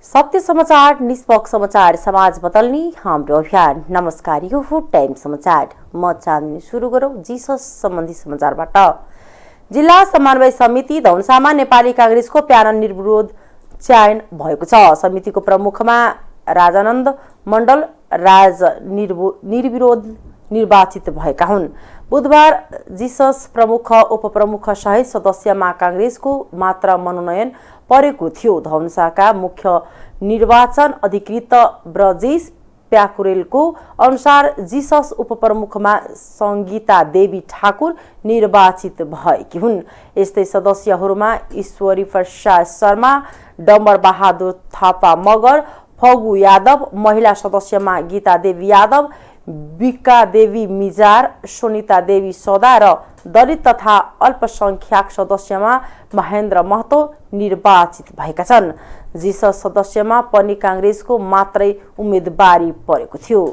सत्य समाचार, निष्पक्ष समाचार, समाज बदल्ने हाम्रो अभियान। नमस्कार, यो हो टाइम समाचार। म चाँदनी। सुरु गरौँ जीसस सम्बन्धी समाचारबाट। जिल्ला समन्वय समिति धनुषामा नेपाली कांग्रेसको प्यानल निर्विरोध चयन भएको छ। समितिको प्रमुखमा राजानन्द मण्डल निर्विरोध निर्वाचित भएका हुन्। बुधबार जीसस प्रमुख उपप्रमुख सहित सदस्यमा कांग्रेसको मात्र मनोनयन परेको थियो। धनुषाका मुख्य निर्वाचन अधिकृत ब्रजेश प्याकुरेलको अनुसार जीसस उपप्रमुखमा संगीता देवी ठाकुर निर्वाचित भएकी हुन्। यस्तै सदस्यहरूमा ईश्वरी प्रसाद शर्मा, डम्बर बहादुर थापा मगर, फगु यादव, महिला सदस्यमा गीता देवी यादव, बिक्का देवी मिजार, सोनिता देवी सौदा र दलित तथा अल्पसंख्यक सदस्यमा महेन्द्र महतो निर्वाचित भएका छन्। जीसस सदस्यमा पनि कांग्रेसको मात्रै उम्मेदवारी परेको थियो।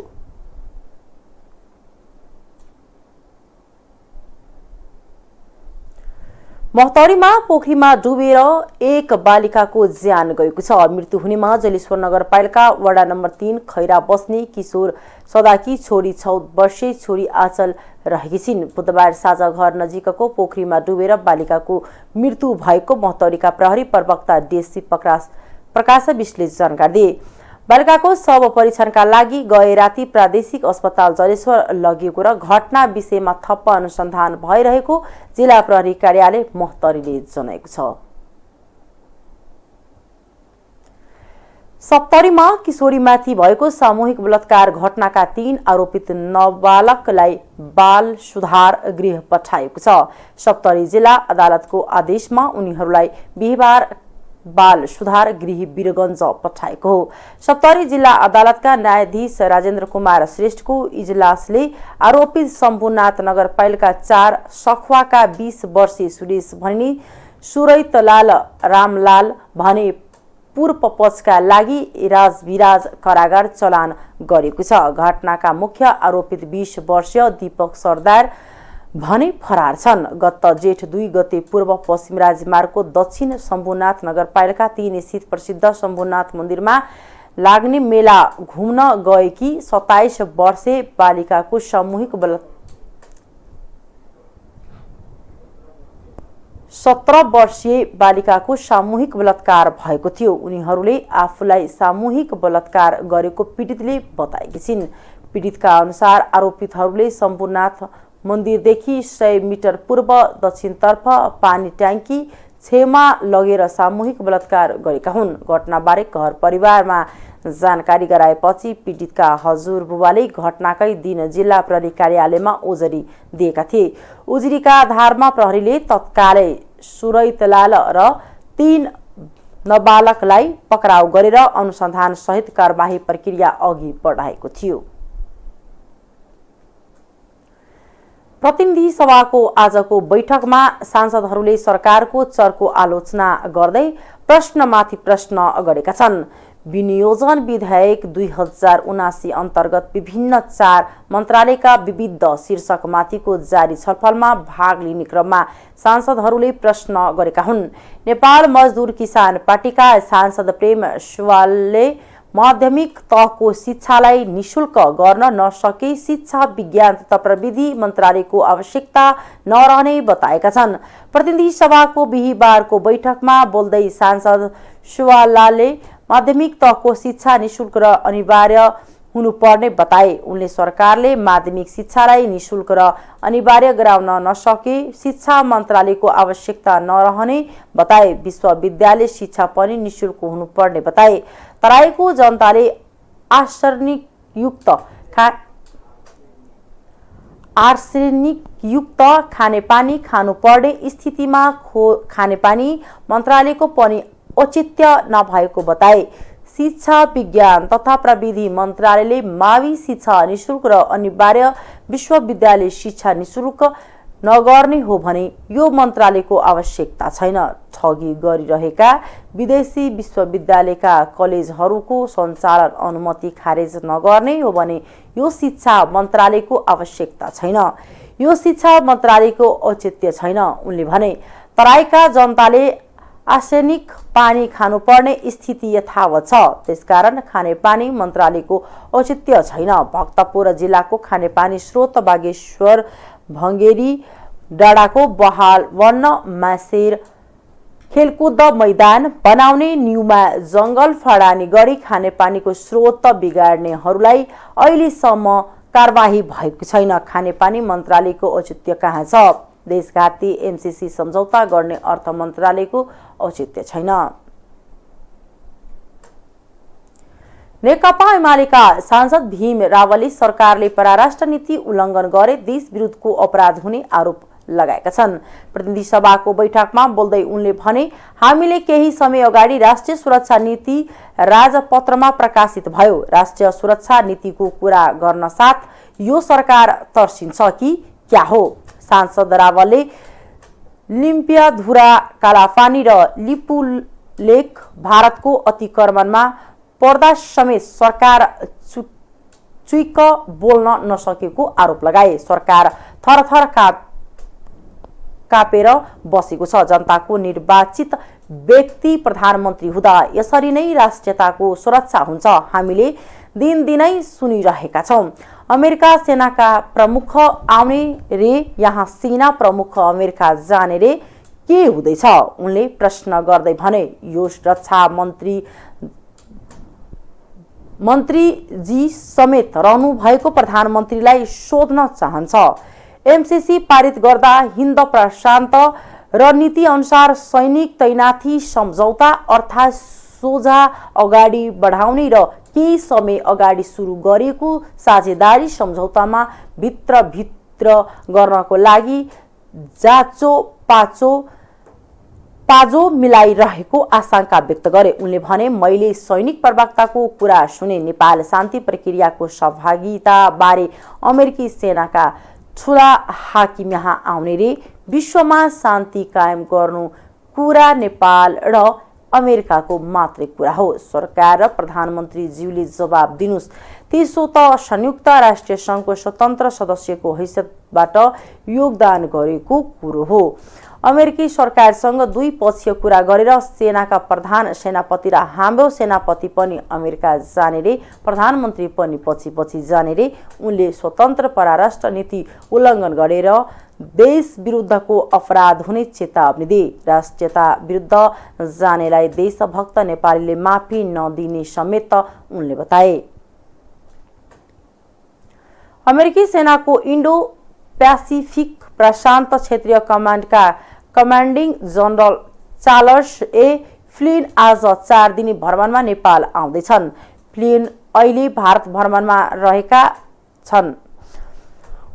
महतरीमा पोखरीमा डुबेर एक बालिकाको ज्यान गएको छ। मृत्यु हुनेमा जलेश्वर नगरपालिका वडा नम्बर 3 खैरा बस्ने किशोर सदाकी छोरी 14 वर्षीय छोरी आँचल रहेकी छिन्। बुधबार साँझ घर नजिकको पोखरीमा डुबेर बालिकाको मृत्यु भएको महतरीका प्रहरी प्रवक्ता डीएसपी प्रकाश विश्लेषले जानकारी दिए। बालिकाको शव परीक्षणका लागि गए राति प्रादेशिक अस्पताल जलेश्वर लगिएको र घटना विषयमा थप अनुसन्धान भइरहेको जिल्ला प्रहरी कार्यालय महतरीले जनाएको छ। सप्तरीमा किशोरीमाथि भएको सामूहिक बलात्कार घटनाका 3 आरोपित नाबालकलाई बाल सुधार गृह पठाएको छ। सप्तरी जिल्ला अदालतको आदेशमा उनीहरूलाई बिहीबार बाल सुधार गृह वीरगञ्ज पठाएको हो। सप्तरी जिल्ला अदालतका न्यायाधीश राजेन्द्र कुमार श्रेष्ठको इजलासले आरोपित शम्भुनाथ नगरपालिका 4 सखुवाका 20 वर्षीय सुरेश भनी, सुरैतलाल रामलाल भने पूर्व पक्षका लागि राजविराज कारागार चलान गरेको छ। घटनाका मुख्य आरोपित 20 वर्षीय दीपक सरदार भने फरार छन्। गत जेठ 2 गते पूर्व पश्चिम राजमार्गको दक्षिण शम्भुनाथ नगरपालिका 3 स्थित प्रसिद्ध शम्भुनाथ मन्दिरमा लाग्ने मेला घुम्न गएकी 27 वर्षीय बालिकाको सामूहिक 17 वर्षीय बालिकाको सामूहिक बलात्कार भएको थियो। उनीहरूले आफूलाई सामूहिक बलात्कार गरेको पीडितले बताएकी छिन्। पीडितका अनुसार आरोपितहरूले शम्भुनाथ मन्दिरदेखि 100 मिटर पूर्व दक्षिणतर्फ पानी ट्याङ्की छेउमा लगेर सामूहिक बलात्कार गरेका हुन्। घटनाबारे घर परिवारमा जानकारी गराएपछि पीडितका हजुरबुबाले घटनाकै दिन जिल्ला प्रहरी कार्यालयमा उजुरी दिएका थिए। उजुरीका आधारमा प्रहरीले तत्कालै सुरैतलाल र 3 नाबालकलाई पक्राउ गरेर अनुसन्धान सहित कारबाही प्रक्रिया अघि बढाएको थियो। प्रतिनिधि सभाको आजको बैठकमा सांसदहरूले सरकारको चरको आलोचना गर्दै प्रश्नमाथि प्रश्न गरेका छन्। विनियोजन विधेयक 2079 अन्तर्गत विभिन्न 4 मन्त्रालयका विविध शीर्षकमाथिको जारी छलफलमा भाग लिने क्रममा सांसदहरूले प्रश्न गरेका हुन्। नेपाल मजदुर किसान पार्टीका सांसद प्रेम सुवालले माध्यमिक तहको शिक्षालाई निशुल्क गर्न नसके शिक्षा विज्ञान तथा प्रविधि मन्त्रालयको आवश्यकता नरहने बताएका छन्। प्रतिनिधि सभाको बिहीबारको बैठकमा बोल्दै सांसद सुवालले माध्यमिक तहको शिक्षा निशुल्क र अनिवार्य हुनुपर्ने बताए। उनले सरकारले माध्यमिक शिक्षालाई निशुल्क र अनिवार्य गराउन नसके शिक्षा मन्त्रालयको आवश्यकता नरहने बताए। विश्वविद्यालय शिक्षा पनि निशुल्क हुनुपर्ने बताए। तराईको जनताले आर्सेनिकयुक्त खानेपानी खानुपर्ने स्थितिमा खानेपानी मन्त्रालयको पनि औचित्य नभएको बताए। शिक्षा विज्ञान तथा प्रविधि मन्त्रालयले मावि शिक्षा निशुल्क र अनिवार्य विश्वविद्यालय शिक्षा निशुल्क नगर्ने हो भने यो मन्त्रालयको आवश्यकता छैन। ठगी गरिरहेका विदेशी विश्वविद्यालयका कलेजहरूको सञ्चालन अनुमति खारेज नगर्ने हो भने यो शिक्षा मन्त्रालयको आवश्यकता छैन। यो शिक्षा मन्त्रालयको औचित्य छैन उनले भने। तराईका जनताले आर्सेनिक पानी खानुपर्ने स्थिति यथावत छ। त्यसकारण खानेपानी मन्त्रालयको औचित्य छैन। भक्तपुर जिल्लाको खानेपानी स्रोत बागेश्वर भङ्गेरी डाँडाको बहाल वन्न मासेर खेलकुद मैदान बनाउने न्यूमा जंगल फडानी गरी खानेपानीको स्रोत बिगाड्नेहरूलाई अहिलेसम्म कारबाही भएको छैन। खानेपानी मन्त्रालयको औचित्य कहाँ छ? देशघाती एमसीसी सम्झौता गर्ने अर्थ मन्त्रालयको औचित्य छैन। नेकपा एमालेका सांसद भीम रावलले सरकारले परराष्ट्र नीति उल्लङ्घन गरे देश विरुद्धको अपराध हुने आरोप लगाएका छन्। प्रतिनिधि सभाको बैठकमा बोल्दै उनले भने, हामीले केही समय अगाडि राष्ट्रिय सुरक्षा नीति राजपत्रमा प्रकाशित भयो। राष्ट्रिय सुरक्षा नीतिको कुरा गर्न साथ यो सरकार तर्सिन्छ कि क्या हो? सांसद रावलले लिम्पियाधुरा, कालापानी र लिपुलेख भारतको अतिक्रमणमा पर्दा समेत सरकार चुइक बोल्न नसकेको आरोप लगाए। सरकार थरथर कापेर बसेको छ। जनताको निर्वाचित व्यक्ति प्रधानमन्त्री हुँदा यसरी नै राष्ट्रियताको सुरक्षा हुन्छ। हामीले दिनदिनै सुनिरहेका छौं। अमेरिका सेनाका प्रमुख आउने रे, यहाँ सेना प्रमुख अमेरिका जाने रे, के हुँदैछ? उनले प्रश्न गर्दै भने, यो रक्षा मन्त्रीजी समेत रहनु भएको प्रधानमन्त्रीलाई सोध्न चाहन्छ। एमसीसी पारित गर्दा हिन्द प्रशान्त रणनीति अनुसार सैनिक तैनाथी सम्झौता अर्थात् सोझा अगाडि बढाउने र केही समय अगाडि सुरु गरेको साझेदारी सम्झौतामा भित्र गर्नको लागि पाजो मिलाइरहेको आशंका व्यक्त गरे। उनले भने, मैले सैनिक प्रवक्ताको कुरा सुने। नेपाल शान्ति प्रक्रियाको सहभागिता बारे अमेरिकी सेनाका ठुला हाकिम यहाँ आउने रे, विश्वमा शान्ति कायम गर्नु कुरा नेपाल र अमेरिकाको मात्रै कुरा हो। सरकार र प्रधानमन्त्रीज्यूले जवाब दिनुस्। त्यसो त संयुक्त राष्ट्र संघको स्वतन्त्र सदस्यको हैसियतबाट योगदान गरेको कुरो हो। अमेरिकी सरकारसँग द्विपक्षीय कुरा गरेर सेनाका प्रधान सेनापति र हाम्रो सेनापति पनि अमेरिका जाने रे, प्रधानमन्त्री पनि पछि जाने रे। उनले स्वतन्त्र परराष्ट्र नीति उल्लङ्घन गरेर देश विरुद्धको अपराध हुने चेतावनी दिए। राष्ट्रियता विरुद्ध जानेलाई देशभक्त नेपालीले माफी नदिने समेत उनले बताए। अमेरिकी सेनाको इन्डो प्यासिफिक प्रशान्त क्षेत्रीय कमान्डका commanding general Charles A Flynn आज 4 दिने भ्रमणमा नेपाल आउँदैछन्। फ्लिन अहिले भारत भ्रमणमा रहेका छन्।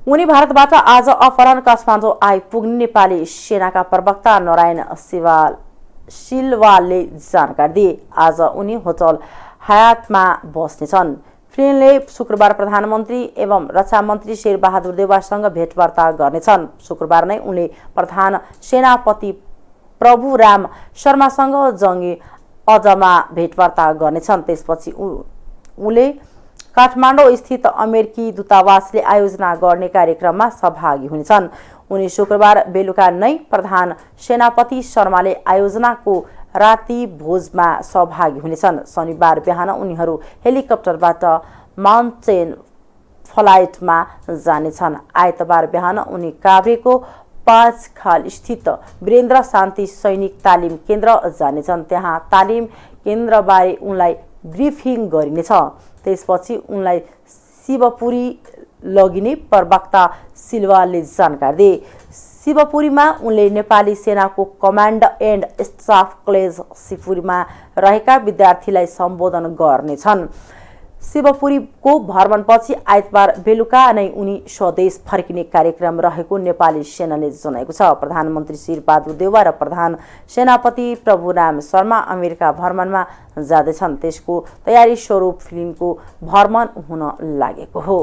उनी भारतबाट आज अपराह्न काठमाडौँ आइपुग्ने नेपाली सेनाका प्रवक्ता नारायण सिलवालले जानकारी दिए। आज उनी होटल हयातमा बस्नेछन्। फ्लिनले शुक्रबार प्रधानमन्त्री एवं रक्षा मन्त्री शेरबहादुर देउवासँग भेटवार्ता गर्नेछन्। शुक्रबार नै उनले प्रधान सेनापति प्रभुराम शर्मासँग जङ्गी अड्डामा भेटवार्ता गर्नेछन्। त्यसपछि उनले काठमाडौँ स्थित अमेरिकी दूतावासले आयोजना गर्ने कार्यक्रममा सहभागी हुनेछन्। उनी शुक्रबार बेलुका नै प्रधान सेनापति शर्माले आयोजनाको राति भोजमा सहभागी हुनेछन्। शनिबार बिहान उनीहरू हेलिकप्टरबाट माउन्टेन फ्लाइटमा जानेछन्। आइतबार बिहान उनी काभ्रेको 5 खाल स्थित वीरेन्द्र शान्ति सैनिक तालिम केन्द्र जानेछन्। त्यहाँ तालिम केन्द्रबारे उनलाई ब्रिफिङ गरिनेछ। त्यसपछि उनलाई शिवपुरी लगिने प्रवक्ता सिलवालले जानकारी दिए। शिवपुरीमा उनले नेपाली सेनाको कमान्ड एन्ड स्टाफ कलेज शिवपुरीमा रहेका विद्यार्थीलाई सम्बोधन गर्नेछन्। शिवपुरीको भ्रमणपछि आइतबार बेलुका नै उनी स्वदेश फर्किने कार्यक्रम रहेको नेपाली सेनाले जनाएको छ। प्रधानमन्त्री शेरबहादुर देउवा र प्रधान सेनापति प्रभुराम शर्मा अमेरिका भ्रमणमा जाँदैछन्। त्यसको तयारी स्वरूप फिल्मको भ्रमण हुन लागेको हो।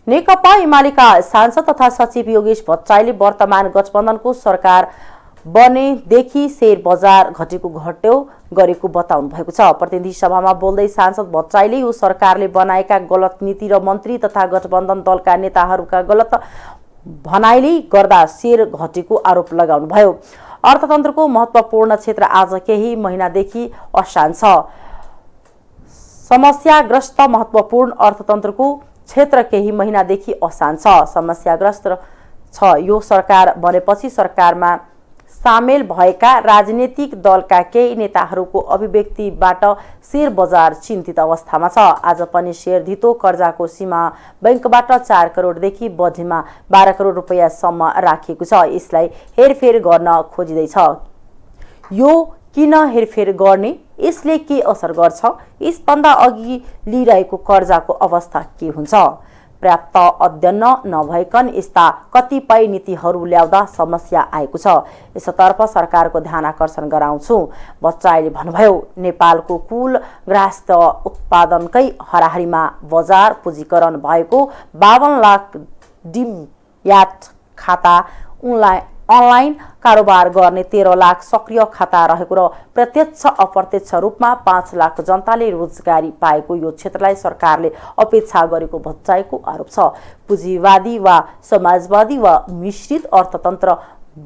नेकपा एमालेका सांसद तथा सचिव योगेश भट्टराईले वर्तमान गठबन्धनको सरकार बनेदेखि शेयर बजार घट्यो गरेको बताउनु भएको छ। प्रतिनिधि सभामा बोल्दै सांसद भट्टराईले यो सरकारले बनाएका गलत नीति र मन्त्री तथा गठबन्धन दलका नेताहरूका गलत भनाइले गर्दा शेर घटेको आरोप लगाउनुभयो। अर्थतन्त्रको महत्त्वपूर्ण क्षेत्र आज केही महिनादेखि अशान्त छ। समस्याग्रस्त महत्त्वपूर्ण अर्थतन्त्रको क्षेत्र केही महिनादेखि अशान्त छ। समस्याग्रस्त छ। यो सरकार बनेपछि सरकारमा सामेल भएका राजनीतिक दलका केही नेताहरूको अभिव्यक्तिबाट शेयर बजार चिन्तित अवस्थामा छ। आज पनि शेयर धितो कर्जाको सीमा बैंकबाट 4 करोडदेखि बढीमा 12 करोड रुपैयाँसम्म राखिएको छ। यसलाई हेरफेर गर्न खोजिँदैछ। यो किन हेरफेर गर्ने? यसले के असर गर्छ? यसभन्दा अघि लिइरहेको कर्जाको अवस्था के हुन्छ? पर्याप्त अध्ययन नभइकन यस्ता कतिपय नीतिहरू ल्याउँदा समस्या आएको छ। यसतर्फ सरकारको ध्यान आकर्षण गराउँछु। बच्चाले भन्नुभयो। नेपालको कुल गृहस्थ उत्पादनकै हाराहारीमा बजार पुँजीकरण भएको 52 लाख डिम्याट खाता, अनलाइन कारोबार गर्ने 13 लाख सक्रिय खाता रहेको र प्रत्यक्ष अप्रत्यक्ष रूपमा 5 लाख जनताले रोजगारी पाएको यो क्षेत्रलाई सरकारले अपेक्षा गरेको भत्काएको आरोप छ। पुँजीवादी वा समाजवादी वा मिश्रित अर्थतन्त्र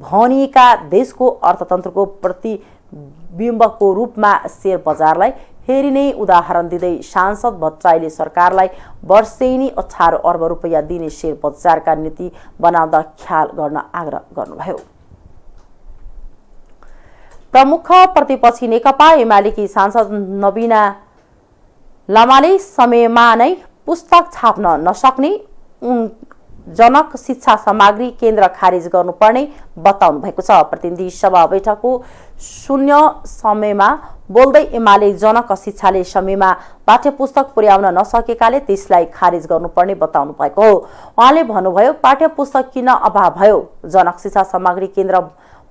भनिएका देशको अर्थतन्त्रको प्रतिबिम्बको रूपमा शेयर बजारलाई हेरिने उदाहरण दिँदै सांसद भट्टराईले सरकारलाई वर्षेनी 18 अर्ब रुपैयाँ दिने शेयर बजारका नीति बनाउँदा ख्याल गर्न आग्रह गर्नुभयो। प्रमुख प्रतिपक्षी नेकपा एमालेकी सांसद नबिना लामाले समयमा नै पुस्तक छाप्न नसक्ने जनक शिक्षा सामग्री केन्द्र खारेज गर्नुपर्ने बताउनु भएको छ। प्रतिनिधि सभा बैठकको शून्य समयमा बोल्दै एमाले जनक शिक्षाले समयमा पाठ्य पुस्तक पुर्याउन नसकेकाले त्यसलाई खारेज गर्नुपर्ने बताउनु भएको हो। उहाँले भन्नुभयो, पाठ्य पुस्तक किन अभाव भयो? जनक शिक्षा सामग्री केन्द्र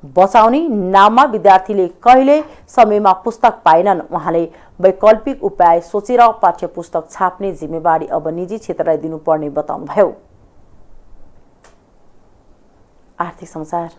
बचाउने नाममा विद्यार्थीले कहिले समयमा पुस्तक पाएनन्। उहाँले वैकल्पिक उपाय सोचेर पाठ्य पुस्तक छाप्ने जिम्मेवारी अब निजी क्षेत्रलाई दिनुपर्ने बताउनुभयो। आर्थिक समाचार।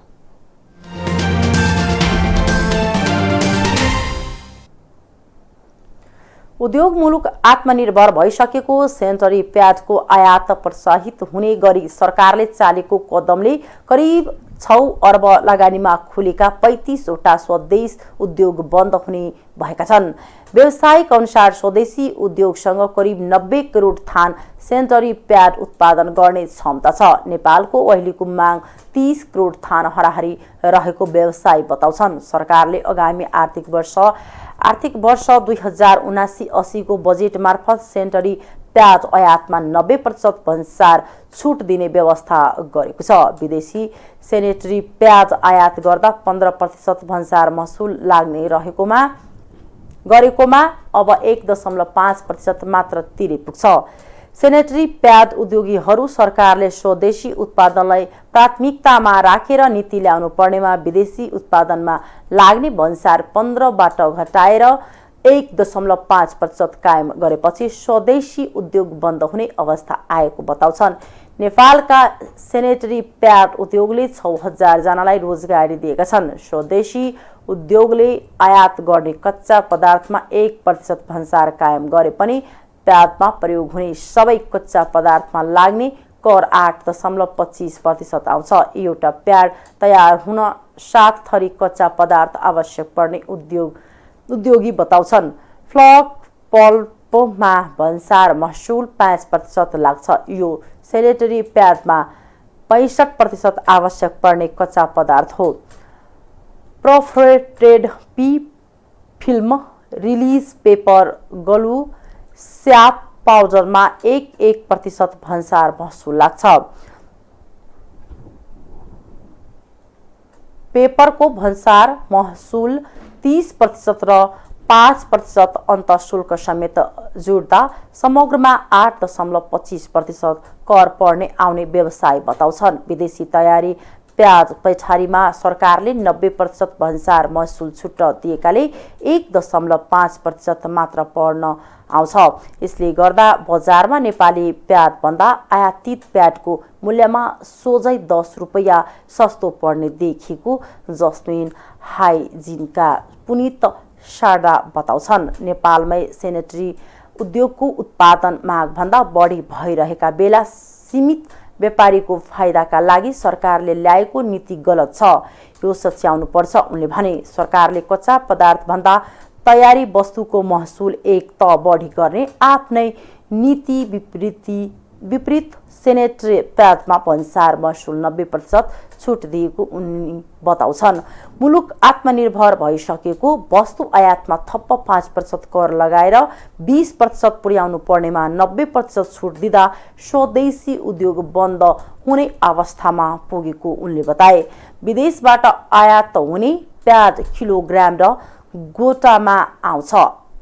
उद्योग मुलुक आत्मनिर्भर भइसकेको सेनिटरी प्याडको आयात प्रोत्साहित हुने गरी सरकारले चालेको कदमले करिब 6 अर्ब लगानीमा खुलेका 35 वटा स्वदेशी उद्योग बन्द हुने भएका छन्। व्यवसायिक अनुसार स्वदेशी उद्योगसँग करिब 90 करोड थान सेनिटरी प्याड उत्पादन गर्ने क्षमता छ। नेपालको अहिलेको माग 30 करोड थान हाराहारी रहेको व्यवसायी बताउँछन्। सरकारले आगामी आर्थिक वर्ष 2079-80 को बजेट मार्फत सेनिटरी प्याड आयातमा 90% भन्सार छुट दिने व्यवस्था गरेको छ। विदेशी सेनिटरी प्याड आयात गर्दा 15% भन्सार महसुल लाग्ने गरेकोमा अब 1.5% मात्र तिरे पुग्छ। सेनिटरी प्याड उद्योगीहरू सरकारले स्वदेशी उत्पादनलाई प्राथमिकतामा राखेर नीति ल्याउनु पर्नेमा विदेशी उत्पादनमा लाग्ने भन्सार 15बाट घटाएर 1.5% कायम गरेपछि स्वदेशी उद्योग बन्द हुने अवस्था आएको बताउँछन्। नेपालका सेनिटरी प्याड उद्योगले 6000 जनालाई रोजगारी दिएका छन्। स्वदेशी उद्योगले आयात गर्ने कच्चा पदार्थमा 1% भन्सार कायम गरे पनि प्याडमा प्रयोग हुने सबै कच्चा पदार्थमा लाग्ने कर 8.25% आउँछ। एउटा प्याड तयार हुन 7 थरी कच्चा पदार्थ आवश्यक पर्ने उद्योगी बताउँछन्। फ्लक पल्पमा भन्सार महसुल 5% लाग्छ। यो सेनिटरी प्याडमा 65% आवश्यक पर्ने कच्चा पदार्थ हो। Perforated P film release paper glue soap पाउडरमा 1% भन्सार महसुल लाग्छ। पेपरको भन्सार महसुल 30% र 5% अन्तःशुल्क समेत जोड्दा समग्रमा 8.25% कर पर्ने आउने व्यवसाय बताउँछन्। विदेशी तयारी प्याज पैठारीमा सरकारले 90% भन्सार महसुल छुट दिएकाले 1.5% मात्र पर्न आउँछ। यसले गर्दा बजारमा नेपाली प्याज भन्दा आयातित प्याजको मूल्यमा सोझै 10 रुपैयाँ सस्तो पर्ने देखिएको जस्मिन हाइजिनका पुनित शारदा बताउँछन्। नेपालमै सेनिटरी उद्योगको उत्पादन माग भन्दा बढी भइरहेका बेला सीमित व्यापारीको फाइदाका लागि सरकारले ल्याएको नीति गलत छ, यो सच्याउनुपर्छ उनले भने। सरकारले कच्चा पदार्थभन्दा तयारी वस्तुको महसुल एक त बढी गर्ने आफ्नै नीति विपरीत सेनेटरी प्याडमा भन्सार महसुल 90% छुट दिएको उनी बताउँछन्। मुलुक आत्मनिर्भर भइसकेको वस्तु आयातमा थप्प 5% कर लगाएर 20% पुर्याउनु पर्नेमा 90% छुट दिँदा स्वदेशी उद्योग बन्द हुने अवस्थामा पुगेको उनले बताए। विदेशबाट आयात हुने प्याज किलोग्राम र गोटामा आउँछ।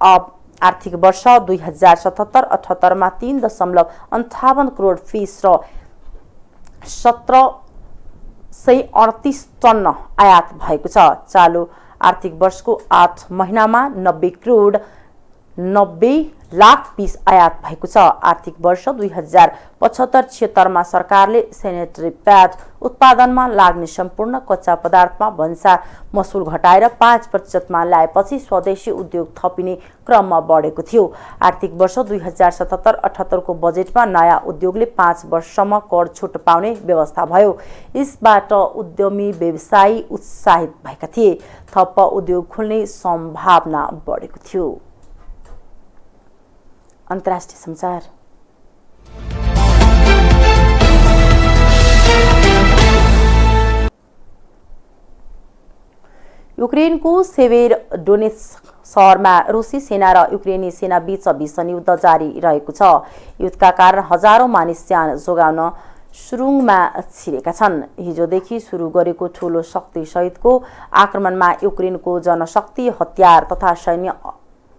अब आर्थिक वर्ष 2077-78 मा 3.58 करोड फिस र 1738 टन आयात भएको छ। चालु आर्थिक वर्षको 8 महिनामा 90 करोड 90 लाख पिस आयात भएको छ। आर्थिक वर्ष 2075-76 मा सरकारले सेनेटरी प्याड उत्पादनमा लाग्ने सम्पूर्ण कच्चा पदार्थमा भन्सार महसुल घटाएर 5% मा ल्याएपछि स्वदेशी उद्योग थपिने क्रममा बढेको थियो। आर्थिक वर्ष 2077-78 को बजेटमा नयाँ उद्योगले 5 वर्षसम्म कर छुट पाउने व्यवस्था भयो। यसबाट उद्यमी व्यवसायी उत्साहित भएका थिए। थप उद्योग खुल्ने सम्भावना बढेको थियो। अन्तर्राष्ट्रिय समाचार। युक्रेनको सेभेरोडोनेत्स्क शहरमा रुसी सेना र युक्रेनी सेना बीच भीषण युद्ध जारी रहेको छ। युद्धका कारण हजारौं मानिस ज्यान जोगाउन सुरुङमा छिरेका छन्। हिजोदेखि सुरु गरेको ठूलो शक्ति सहितको आक्रमणमा युक्रेनको जनशक्ति, हतियार तथा सैन्य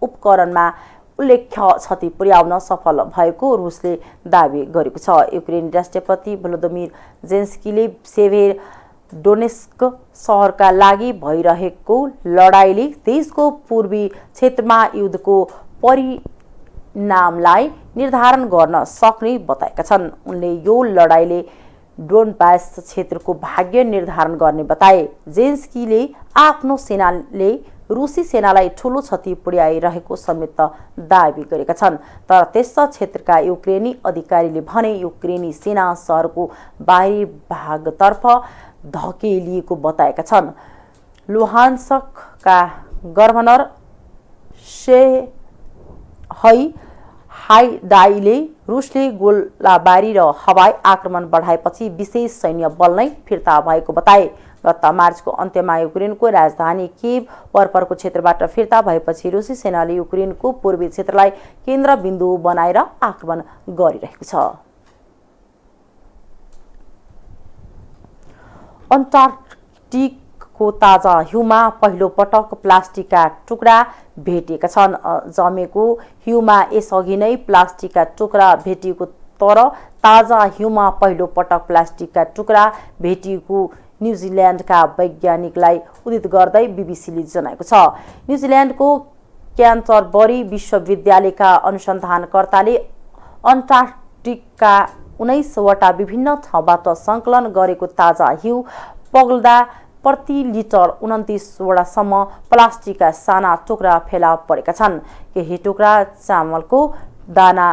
उपकरणमा उल्लेख्य क्षति पुर्याउन सफल भएको रुसले दावी गरेको छ। युक्रेनी राष्ट्रपति भ्लोदिमिर जेलेन्स्कीले सेभेरोडोनेत्स्क शहरका लागि भइरहेको लडाईँले देशको पूर्वी क्षेत्रमा युद्धको परिणामलाई निर्धारण गर्न सक्ने बताएका छन्। उनले यो लडाईँले डोनबास क्षेत्रको भाग्य निर्धारण गर्ने बताए। जेलेन्स्कीले आफ्नो सेनाले रुसी सेनालाई ठूलो क्षति पुर्याइरहेको समेत दावी गरेका छन्। तर त्यस क्षेत्रका युक्रेनी अधिकारीले भने युक्रेनी सेना शहरको बाहिरी भागतर्फ धकेलिएको बताएका छन्। लुहान्स्कका गभर्नर सेर्ही हाइडाईले रुसले गोलाबारी र हवाई आक्रमण बढाएपछि विशेष सैन्य बल नै फिर्ता भएको बताए। गत मार्चको अन्त्यमा युक्रेनको राजधानी कीव वरपरको क्षेत्रबाट फिर्ता भएपछि रुसी सेनाले युक्रेनको पूर्वी क्षेत्रलाई केन्द्रबिन्दु बनाएर आक्रमण गरिरहेको छ। अन्टार्कटिकको ताजा हिउँमा पहिलो पटक प्लास्टिकका टुक्रा भेटिएका छन्। जमेको हिउँमा यसअघि नै प्लास्टिकका टुक्रा भेटिएको, तर ताजा हिउँमा पहिलो पटक प्लास्टिकका टुक्रा भेटिएको न्युजिल्यान्डका वैज्ञानिकलाई उद्धृत गर्दै बीबीसीले जनाएको छ। न्युजिल्यान्डको क्यान्टरबरी विश्वविद्यालयका अनुसन्धानकर्ताले अन्टार्कटिकका 19 वटा विभिन्न ठाउँबाट सङ्कलन गरेको ताजा हिउँ पग्लदा प्रति लिटर 29 वटासम्म प्लास्टिकका साना टुक्रा फेला परेका छन्। केही टुक्रा चामलको दाना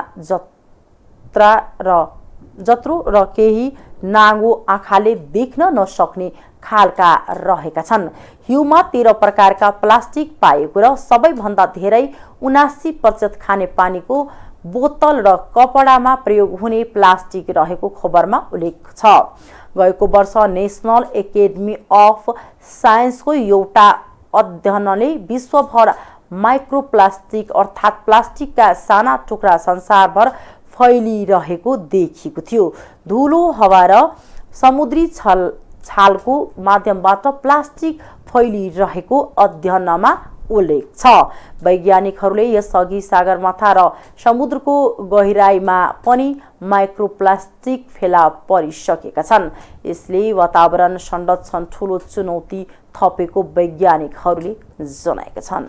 जत्रो र केही नाङ्गो आँखाले देख्न नसक्ने खालका रहेका छन्। हिउँमा 13 प्रकारका प्लास्टिक पाइएको र सबैभन्दा धेरै 79% खानेपानीको बोतल र कपडामा प्रयोग हुने प्लास्टिक रहेको खबरमा उल्लेख छ। गएको वर्ष नेसनल एकेडेमी अफ साइन्सको एउटा अध्ययनले विश्वभर माइक्रोप्लास्टिक अर्थात् प्लास्टिकका साना टुक्रा संसारभर फैलिरहेको देखिएको थियो। धुलो, हावा र समुद्री छालको माध्यमबाट प्लास्टिक फैलिरहेको अध्ययनमा उल्लेख छ। वैज्ञानिकहरूले यसअघि सगरमाथा र समुद्रको गहिराईमा पनि माइक्रोप्लास्टिक फेला परिसकेका छन्। यसले वातावरण संरक्षण ठूलो चुनौती थपेको वैज्ञानिकहरूले जनाएका छन्।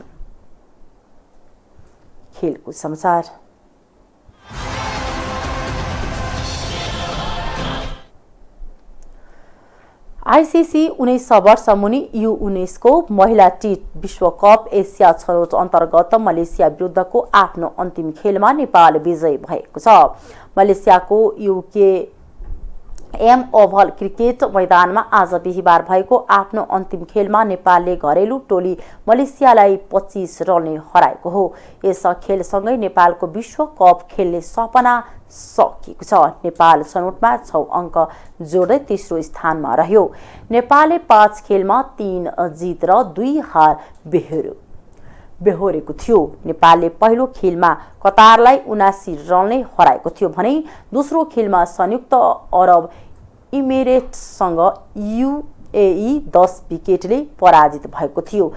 खेलकुद समाचार। आईसीसी 19 वर्ष मुनि U19को महिला टी विश्वकप एसिया छनौट अन्तर्गत मलेसिया विरुद्धको आफ्नो अन्तिम खेलमा नेपाल विजयी भएको छ। मलेसियाको एम ओभल क्रिकेट मैदानमा आज बिहिबार भएको आफ्नो अन्तिम खेलमा नेपालले घरेलु टोली मलेसियालाई 25 रनले हराएको हो। यस खेलसँगै नेपालको विश्व कप खेल्ने सपना सकिएको छ। नेपाल छनौटमा 6 अङ्क जोड्दै तेस्रो स्थानमा रह्यो। नेपालले 5 खेलमा 3 जित र 2 हार बेहोरेको थियो। नेपालले पहिलो खेलमा कतारलाई 79 रनले हराएको थियो भने दोस्रो खेलमा संयुक्त अरब इमिरेट्ससँग युएई 10 विकेटले पराजित भएको थियो।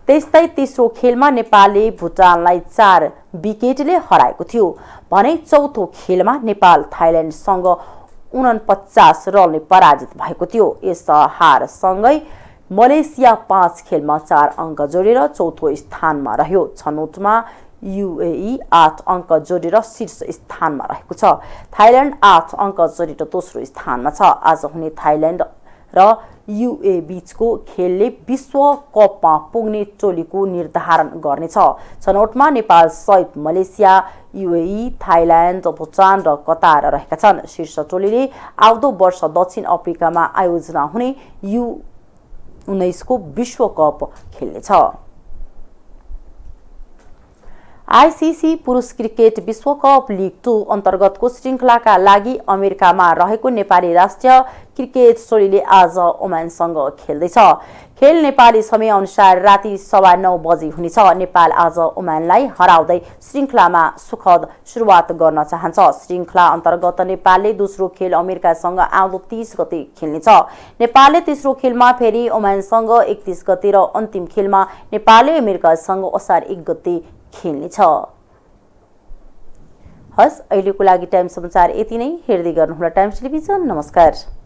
त्यस्तै तेस्रो खेलमा नेपालले भुटानलाई 4 विकेटले हराएको थियो भने चौथो खेलमा नेपाल थाइल्यान्डसँग 49 रनले पराजित भएको थियो। यस हारसँगै मलेसिया 5 खेलमा 4 अङ्क जोडेर चौथो स्थानमा रह्यो। छनौटमा युएई 8 अङ्क जोडेर शीर्ष स्थानमा रहेको छ। थाइल्यान्ड 8 अङ्क जोडेर दोस्रो स्थानमा छ। आज हुने थाइल्यान्ड र युए बीचको खेलले विश्व कपमा पुग्ने टोलीको निर्धारण गर्नेछ। छनौटमा नेपाल सहित मलेसिया, युएई, थाइल्यान्ड, भुटान र कतार रहेका छन्। शीर्ष टोलीले आउँदो वर्ष दक्षिण अफ्रिकामा आयोजना हुने U19 को विश्व कप खेल्नेछ। आईसीसी पुरुष क्रिकेट विश्वकप लिग 2 अन्तर्गतको श्रृङ्खलाका लागि अमेरिकामा रहेको नेपाली राष्ट्रिय क्रिकेट टोलीले आज ओमानसँग खेल्दैछ। खेल नेपाली समयअनुसार राति 9:15 बजे हुनेछ। नेपाल आज ओमानलाई हराउँदै श्रृङ्खलामा सुखद सुरुवात गर्न चाहन्छ। श्रृङ्खला अन्तर्गत नेपालले दोस्रो खेल अमेरिकासँग आउँदो 30 गते खेल्नेछ। नेपालले तेस्रो खेलमा फेरि ओमानसँग 31 गते र अन्तिम खेलमा नेपालले अमेरिकासँग असार 1 गते खेल्नेछ। हस्, अहिलेको लागि टाइम समाचार यति नै। हेर्दै गर्नुहोला टाइम्स टेलिभिजन। नमस्कार।